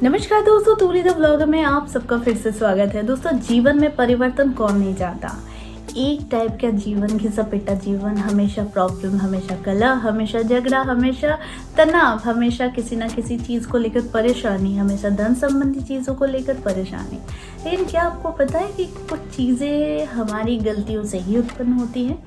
नमस्कार दोस्तों, टूरी द व्लॉगर में आप सबका फिर से स्वागत है। दोस्तों, जीवन में परिवर्तन कौन नहीं चाहता। एक टाइप का जीवन, घिसा पिटा जीवन, हमेशा प्रॉब्लम, हमेशा कलह, हमेशा झगड़ा, हमेशा तनाव, हमेशा किसी ना किसी चीज़ को लेकर परेशानी, हमेशा धन संबंधी चीज़ों को लेकर परेशानी। लेकिन क्या आपको पता है कि कुछ चीज़ें हमारी गलतियों से ही उत्पन्न होती हैं,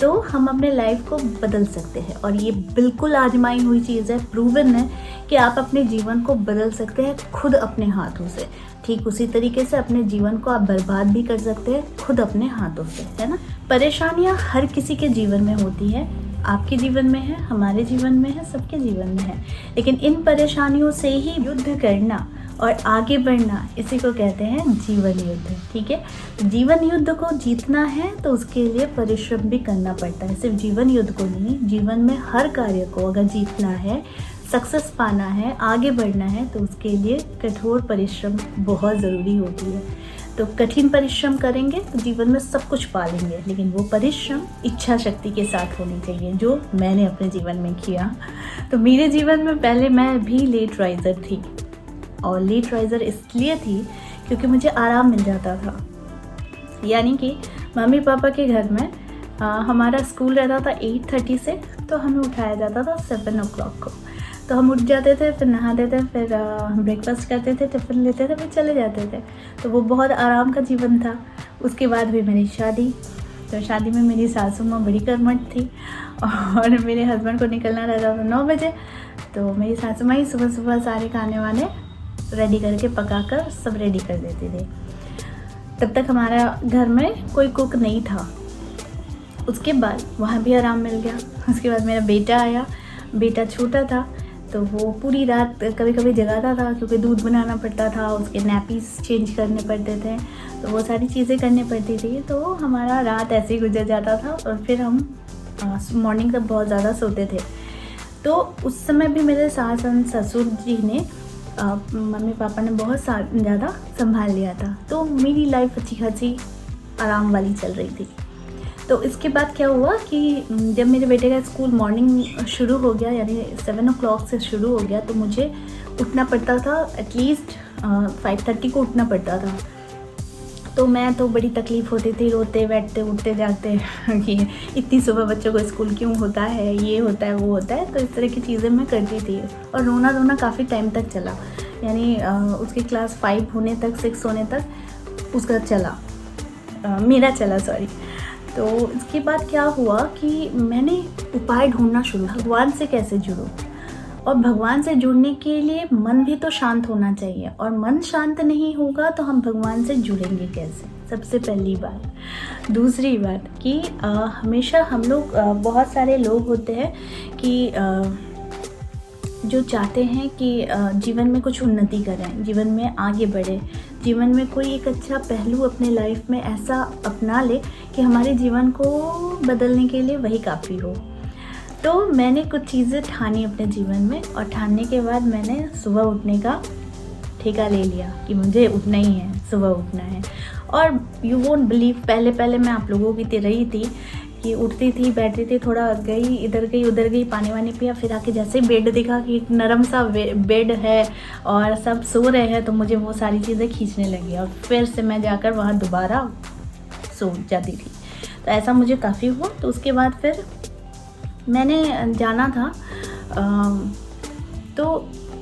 तो हम अपने लाइफ को बदल सकते हैं। और ये बिल्कुल आजमाई हुई चीज़ है, प्रूवन है कि आप अपने जीवन को बदल सकते हैं खुद अपने हाथों से। ठीक उसी तरीके से अपने जीवन को आप बर्बाद भी कर सकते हैं खुद अपने हाथों से, है ना। परेशानियां हर किसी के जीवन में होती है, आपके जीवन में है, हमारे जीवन में है, सबके जीवन में है। लेकिन इन परेशानियों से ही युद्ध करना और आगे बढ़ना, इसी को कहते हैं जीवन युद्ध। ठीक है, जीवन युद्ध को जीतना है तो उसके लिए परिश्रम भी करना पड़ता है। सिर्फ जीवन युद्ध को नहीं, जीवन में हर कार्य को अगर जीतना है, सक्सेस पाना है, आगे बढ़ना है, तो उसके लिए कठोर परिश्रम बहुत ज़रूरी होती है। तो कठिन परिश्रम करेंगे तो जीवन में सब कुछ पा लेंगे, लेकिन वो परिश्रम इच्छा शक्ति के साथ होनी चाहिए, जो मैंने अपने जीवन में किया। तो मेरे जीवन में पहले मैं भी लेट राइज़र थी, और लेट राइज़र इसलिए थी क्योंकि मुझे आराम मिल जाता था। यानी कि मम्मी पापा के घर में हमारा स्कूल रहता था 8:30 से, तो हमें उठाया जाता था 7 o'clock को। तो हम उठ जाते थे, फिर नहाते थे, फिर ब्रेकफास्ट करते थे, टिफ़िन लेते थे, फिर चले जाते थे। तो वो बहुत आराम का जीवन था। उसके बाद हुई मेरी शादी। तो शादी में मेरी सासू माँ बड़ी कर्मठ थी, और मेरे हस्बैंड को निकलना रहता था 9 बजे। तो मेरी सासू माँ ही सुबह सुबह सारे खाने वाने रेडी करके पकाकर सब रेडी कर देती थी। तब तक हमारा घर में कोई कुक नहीं था। उसके बाद वहाँ भी आराम मिल गया। उसके बाद मेरा बेटा आया। बेटा छोटा था, तो वो पूरी रात कभी कभी जगाता था, क्योंकि दूध बनाना पड़ता था, उसके नैपीस चेंज करने पड़ते थे, तो वो सारी चीज़ें करनी पड़ती थी। तो हमारा रात ऐसे ही गुजर जाता था, और फिर हम मॉर्निंग तक बहुत ज़्यादा सोते थे। तो उस समय भी मेरे सास और ससुर जी ने मम्मी पापा ने बहुत ज़्यादा संभाल लिया था। तो मेरी लाइफ अच्छी खासी आराम वाली चल रही थी। तो इसके बाद क्या हुआ कि जब मेरे बेटे का स्कूल मॉर्निंग शुरू हो गया, यानी 7 o'clock से शुरू हो गया, तो मुझे उठना पड़ता था, एटलीस्ट 5:30 को उठना पड़ता था। तो मैं तो बड़ी तकलीफ़ होती थी, रोते बैठते उठते जागते कि इतनी सुबह बच्चों को स्कूल क्यों होता है, ये होता है, वो होता है। तो इस तरह की चीज़ें मैं करती थी, और रोना धोना काफ़ी टाइम तक चला। यानी उसकी क्लास 5 होने तक, 6 होने तक उसका चला, मेरा चला, सॉरी। तो इसके बाद क्या हुआ कि मैंने उपाय ढूंढना शुरू, भगवान से कैसे जुड़ूं। और भगवान से जुड़ने के लिए मन भी तो शांत होना चाहिए, और मन शांत नहीं होगा तो हम भगवान से जुड़ेंगे कैसे, सबसे पहली बात। दूसरी बात कि हमेशा हम लोग, बहुत सारे लोग होते हैं कि जो चाहते हैं कि जीवन में कुछ उन्नति करें, जीवन में आगे बढ़े, जीवन में कोई एक अच्छा पहलू अपने लाइफ में ऐसा अपना ले कि हमारे जीवन को बदलने के लिए वही काफ़ी हो। तो मैंने कुछ चीज़ें ठानी अपने जीवन में, और ठानने के बाद मैंने सुबह उठने का ठेका ले लिया कि मुझे उठना ही है, सुबह उठना है। और यू वोंट बिलीव, पहले मैं आप लोगों की तरह ही थी कि उठती थी, बैठती थी, थोड़ा गई इधर गई उधर गई, पानी वानी पिया, फिर आके जैसे ही बेड दिखा कि एक नरम सा बेड है और सब सो रहे हैं, तो मुझे वो सारी चीज़ें खींचने लगी, और फिर से मैं जाकर वहाँ दोबारा सो जाती थी। तो ऐसा मुझे काफ़ी हुआ। तो उसके बाद फिर मैंने जाना था, तो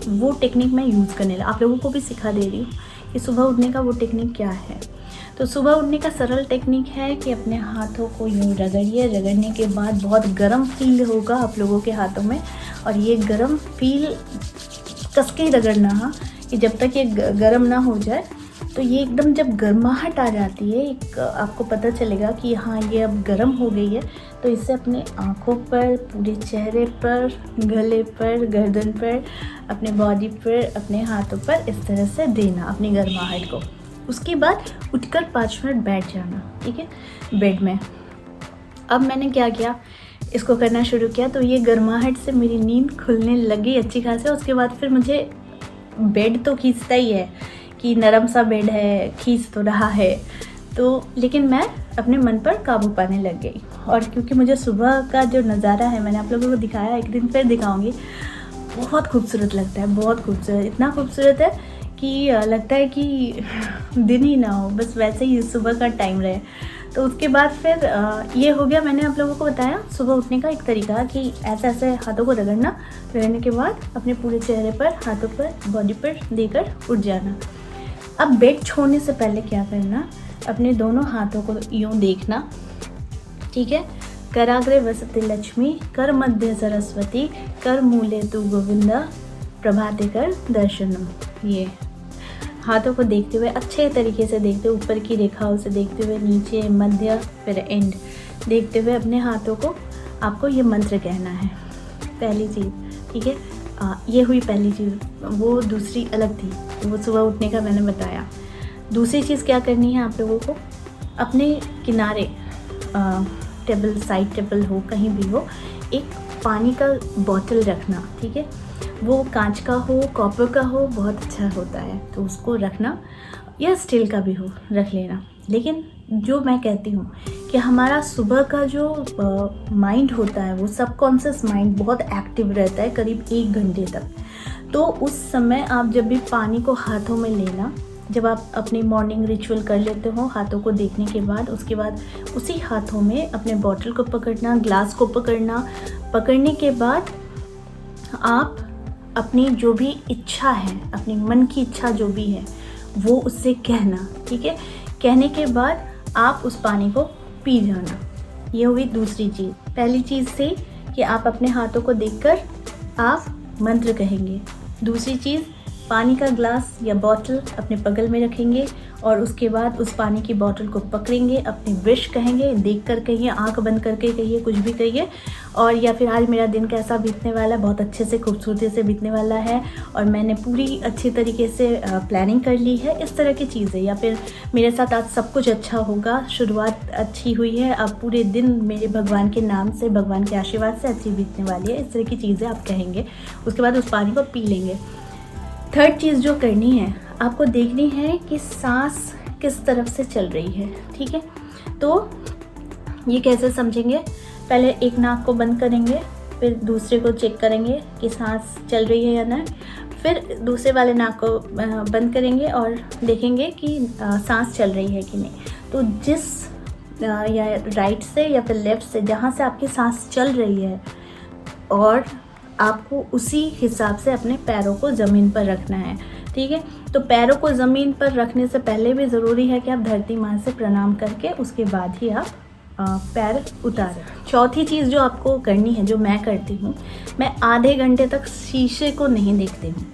वो टेक्निक मैं यूज़ करने लगा। आप लोगों को भी सिखा दे रही हूँ कि सुबह उठने का वो टेक्निक क्या है। तो सुबह उठने का सरल टेक्निक है कि अपने हाथों को यूँ रगड़िए। रगड़ने के बाद बहुत गर्म फील होगा आप लोगों के हाथों में, और ये गर्म फील कस के ही रगड़ना, हाँ, कि जब तक ये गर्म ना हो जाए। तो ये एकदम जब गर्माहट आ जाती है, एक आपको पता चलेगा कि हाँ ये अब गर्म हो गई है, तो इसे अपने आँखों पर, पूरे चेहरे पर, गले पर, गर्दन पर, अपने बॉडी पर, अपने हाथों पर इस तरह से देना अपनी गर्माहट को। उसके बाद उठकर 5 मिनट बैठ जाना, ठीक है, बेड में। अब मैंने क्या किया, इसको करना शुरू किया, तो ये गर्माहट से मेरी नींद खुलने लगी अच्छी खासी। उसके बाद फिर मुझे बेड तो खींचता ही है कि नरम सा बेड है, खींच तो रहा है, तो लेकिन मैं अपने मन पर काबू पाने लग गई। और क्योंकि मुझे सुबह का जो नज़ारा है, मैंने आप लोगों को दिखाया, एक दिन फिर दिखाऊंगी, बहुत खूबसूरत लगता है, बहुत खूबसूरत, इतना खूबसूरत है कि लगता है कि दिन ही ना हो, बस वैसे ही सुबह का टाइम रहे। तो उसके बाद फिर ये हो गया, मैंने आप लोगों को बताया सुबह उठने का एक तरीका कि ऐसे ऐसे हाथों को रगड़ने के बाद अपने पूरे चेहरे पर, हाथों पर, बॉडी पर देकर उठ जाना। अब बेड छोड़ने से पहले क्या करना, अपने दोनों हाथों को यूँ देखना, ठीक है। कराग्रे वसति लक्ष्मी, कर मध्य सरस्वती, कर मूले तू गोविंदा, प्रभाते कर दर्शनम। ये हाथों को देखते हुए, अच्छे तरीके से देखते हुए, ऊपर की रेखाओं से देखते हुए, नीचे, मध्य, फिर एंड देखते हुए अपने हाथों को आपको ये मंत्र कहना है। पहली चीज़, ठीक है। ये हुई पहली चीज़। वो दूसरी अलग थी, वो सुबह उठने का मैंने बताया। दूसरी चीज़ क्या करनी है आप लोगों को, अपने किनारे टेबल, साइड टेबल हो, कहीं भी हो, एक पानी का बॉटल रखना, ठीक है। वो कांच का हो, कॉपर का हो, बहुत अच्छा होता है, तो उसको रखना, या स्टील का भी हो, रख लेना। लेकिन जो मैं कहती हूँ कि हमारा सुबह का जो माइंड होता है, वो सबकॉन्शियस माइंड बहुत एक्टिव रहता है करीब 1 घंटे तक। तो उस समय आप जब भी पानी को हाथों में लेना, जब आप अपनी मॉर्निंग रिचुअल कर लेते हो हाथों को देखने के बाद, उसके बाद उसी हाथों में अपने बॉटल को पकड़ना, ग्लास को पकड़ना। पकड़ने के बाद आप अपनी जो भी इच्छा है, अपनी मन की इच्छा जो भी है, वो उससे कहना, ठीक है। कहने के बाद आप उस पानी को पी जाना। ये हुई दूसरी चीज़। पहली चीज़ से कि आप अपने हाथों को देखकर आप मंत्र कहेंगे। दूसरी चीज़, पानी का ग्लास या बॉटल अपने बगल में रखेंगे और उसके बाद उस पानी की बॉटल को पकड़ेंगे, अपनी विश कहेंगे, देखकर कहिए, आंख बंद करके कहिए, कुछ भी कहिए। और या फिर आज मेरा दिन कैसा बीतने वाला है, बहुत अच्छे से, खूबसूरती से बीतने वाला है और मैंने पूरी अच्छी तरीके से प्लानिंग कर ली है, इस तरह की चीज़ें। या फिर मेरे साथ आज सब कुछ अच्छा होगा, शुरुआत अच्छी हुई है, अब पूरे दिन मेरे भगवान के नाम से, भगवान के आशीर्वाद से अच्छी बीतने वाली है, इस तरह की चीज़ें आप कहेंगे। उसके बाद उस पानी को पी लेंगे। थर्ड चीज़ जो करनी है, आपको देखनी है कि सांस किस तरफ से चल रही है, ठीक है। तो ये कैसे समझेंगे, पहले एक नाक को बंद करेंगे, फिर दूसरे को चेक करेंगे कि सांस चल रही है या नहीं, फिर दूसरे वाले नाक को बंद करेंगे और देखेंगे कि सांस चल रही है कि नहीं। तो जिस या राइट से या फिर लेफ़्ट से, जहाँ से आपकी सांस चल रही है, और आपको उसी हिसाब से अपने पैरों को ज़मीन पर रखना है, ठीक है। तो पैरों को ज़मीन पर रखने से पहले भी ज़रूरी है कि आप धरती माँ से प्रणाम करके उसके बाद ही आप पैर उतारें। चौथी चीज़ जो आपको करनी है, जो मैं करती हूँ, मैं आधे घंटे तक शीशे को नहीं देखती हूँ।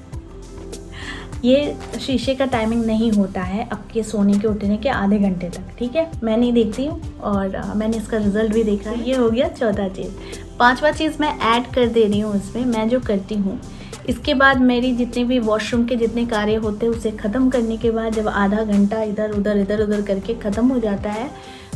ये शीशे का टाइमिंग नहीं होता है आपके सोने के उठने के आधे घंटे तक, ठीक है। मैं नहीं देखती हूँ और मैंने इसका रिजल्ट भी देखा है। ये हो गया चौथा चीज़। पांचवा चीज़ मैं ऐड कर दे रही हूँ इसमें, मैं जो करती हूँ, इसके बाद मेरी जितने भी वॉशरूम के जितने कार्य होते हैं उसे ख़त्म करने के बाद जब आधा घंटा इधर उधर करके ख़त्म हो जाता है,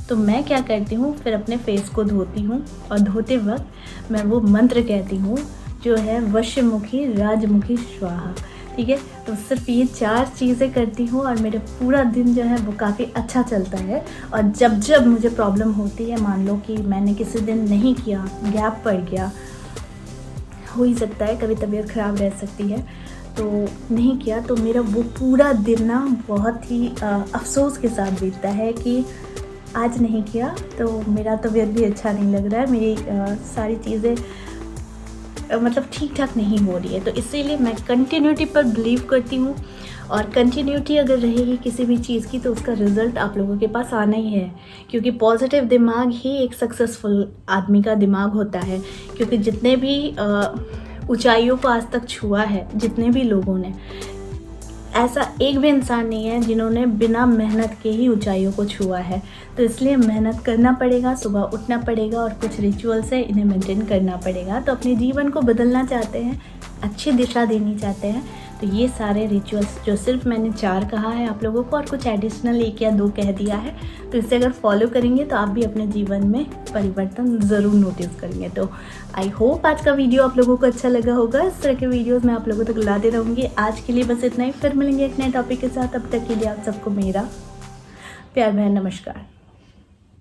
तो मैं क्या करती हूँ, फिर अपने फेस को धोती हूँ और धोते वक्त मैं वो मंत्र कहती हूँ जो है वश्यमुखी राजमुखी स्वाहा, ठीक है। तो सिर्फ ये 4 चीज़ें करती हूँ और मेरा पूरा दिन जो है वो काफ़ी अच्छा चलता है। और जब जब मुझे प्रॉब्लम होती है, मान लो कि मैंने किसी दिन नहीं किया, गैप पड़ गया, हो ही सकता है, कभी तबीयत ख़राब रह सकती है, तो नहीं किया, तो मेरा वो पूरा दिन ना बहुत ही अफसोस के साथ बीतता है कि आज नहीं किया, तो मेरा तबीयत भी अच्छा नहीं लग रहा है, मेरी सारी चीज़ें मतलब ठीक ठाक नहीं हो रही है। तो इसीलिए मैं कंटिन्यूटी पर बिलीव करती हूँ, और कंटिन्यूटी अगर रहेगी किसी भी चीज़ की तो उसका रिज़ल्ट आप लोगों के पास आना ही है, क्योंकि पॉजिटिव दिमाग ही एक सक्सेसफुल आदमी का दिमाग होता है। क्योंकि जितने भी ऊंचाइयों को आज तक छुआ है, जितने भी लोगों ने, ऐसा एक भी इंसान नहीं है जिन्होंने बिना मेहनत के ही ऊंचाइयों को छुआ है। तो इसलिए मेहनत करना पड़ेगा, सुबह उठना पड़ेगा और कुछ रिचुअल से इन्हें मेंटेन करना पड़ेगा। तो अपने जीवन को बदलना चाहते हैं, अच्छी दिशा देनी चाहते हैं, तो ये सारे रिचुअल्स जो सिर्फ मैंने 4 कहा है आप लोगों को, और कुछ एडिशनल 1 या 2 कह दिया है, तो इसे अगर फॉलो करेंगे तो आप भी अपने जीवन में परिवर्तन ज़रूर नोटिस करेंगे। तो आई होप आज का वीडियो आप लोगों को अच्छा लगा होगा। इस तरह के वीडियोज़ मैं आप लोगों तक लाते रहूँगी। आज के लिए बस इतना ही, फिर मिलेंगे एक नए टॉपिक के साथ। तब तक के लिए आप सबको मेरा प्यार भरा नमस्कार।